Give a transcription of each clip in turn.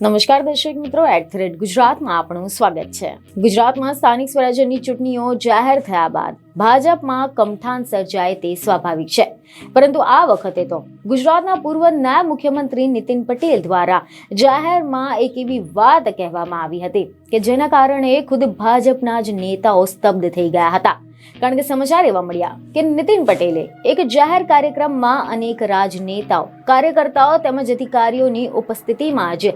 નમસ્કાર દર્શક મિત્રો, @ગુજરાતમાં આપનું સ્વાગત છે। ગુજરાતમાં સ્થાનિક સ્વરાજ્યની ચૂંટણીઓ જાહેર થયા બાદ ભાજપમાં કમઠાન સર્જાય તે સ્વાભાવિક છે, પરંતુ આ વખતે તો ગુજરાતના પૂર્વ નાયબ મુખ્યમંત્રી નીતિન પટેલ દ્વારા જાહેરમાં એક એવી વાત કહેવામાં આવી હતી કે જેના કારણે ખુદ ભાજપના જ નેતાઓ સ્તબ્ધ થઈ ગયા હતા। કારણ કે સમાચાર એવા મળ્યા કે નીતિન પટેલે એક જાહેર કાર્યક્રમમાં અનેક રાજનેતાઓ, કાર્યકર્તાઓ તેમજ અધિકારીઓની ઉપસ્થિતિમાં જ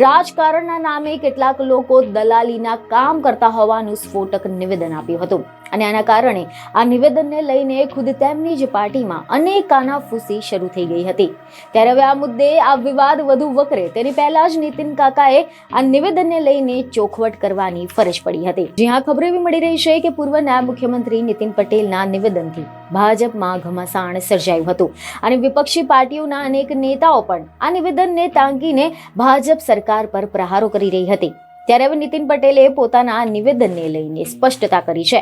રાજકારણના નામે કેટલાક લોકો દલાલીના કામ કરતા હોવાનું સ્ફોટક નિવેદન આપ્યું હતું અને આના કારણે આ નિવેદનને લઈને ખુદ તેમની જ પાર્ટીમાં અનેક કાનાફૂસી શરૂ થઈ ગઈ હતી। ત્યારે હવે આ મુદ્દે આ વિવાદ વધુ વકરે તેની પહેલા જ નીતિન કાકાએ આ નિવેદનને લઈને ચોખવટ કરવાની ફરજ પડી હતી। જ્યાં ખબર એવી મળી રહી છે કે પૂર્વ નાયબ મુખ્યમંત્રી નીતિન પટેલના નિવેદનથી ભાજપમાં ઘમાસાણ સર્જાયું હતું અને વિપક્ષી પાર્ટીઓના અનેક નેતાઓ પણ આ નિવેદનને ટાંકીને ભાજપ સરકાર પર પ્રહારો કરી રહી હતી। ત્યારે હવે નીતિન પટેલે પોતાના નિવેદનને લઈને સ્પષ્ટતા કરી છે।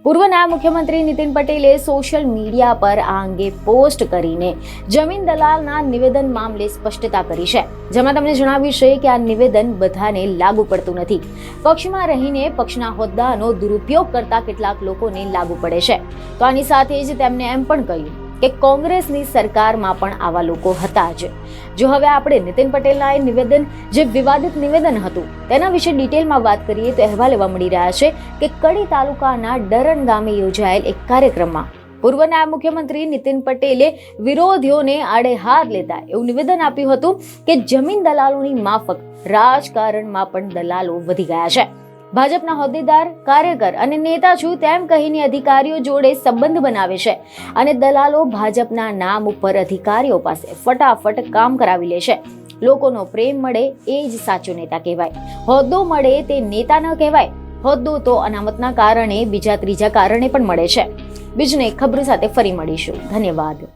પૂર્વ નાયબ મુખ્યમંત્રી નીતિન પટેલે સોશિયલ મીડિયા પર આ અંગે પોસ્ટ કરીને જમીન દલાલના નિવેદન મામલે સ્પષ્ટતા કરી છે, જેમાં તેમણે જણાવ્યું છે કે આ નિવેદન બધાને લાગુ પડતું નથી। પક્ષમાં રહીને પક્ષના હોદ્દાનો દુરુપયોગ કરતા કેટલાક લોકોને લાગુ પડે છે। તો આની સાથે જ તેમણે એમ પણ કહ્યું કે કોંગ્રેસની સરકારમાં પણ આવા લોકો હતા જ। જો હવે આપણે નીતિન પટેલના એ નિવેદન, જે વિવાદિત નિવેદન હતું, તેના વિશે ડિટેલમાં વાત કરીએ તો અહેવાલ એવા મળી રહ્યા છે કે કડી તાલુકાના ડરણ ગામે યોજાયેલ એક કાર્યક્રમમાં પૂર્વ નાયબ મુખ્યમંત્રી નીતિન પટેલે વિરોધીઓને આડે હાથ લેતા એવું નિવેદન આપ્યું હતું કે જમીન દલાલોની માફક રાજકારણમાં પણ દલાલો વધી ગયા છે। ભાજપના હોદ્દેદાર, કાર્યકર અને નેતા છું તેમ કહીને અધિકારીઓ જોડે સંબંધ બનાવે છે અને દલાલો ભાજપના નામ ઉપર અધિકારીઓ પાસે ફટાફટ કામ કરાવી લે છે। લોકોનો પ્રેમ મળે એ જ સાચો નેતા કહેવાય, હોદ્દો મળે તે નેતા ન કહેવાય। હોદ્દો તો અનામતના કારણે, બીજા ત્રીજા કારણે પણ મળે છે। બીજને ખબર સાથે ફરી મળીશું। ધન્યવાદ।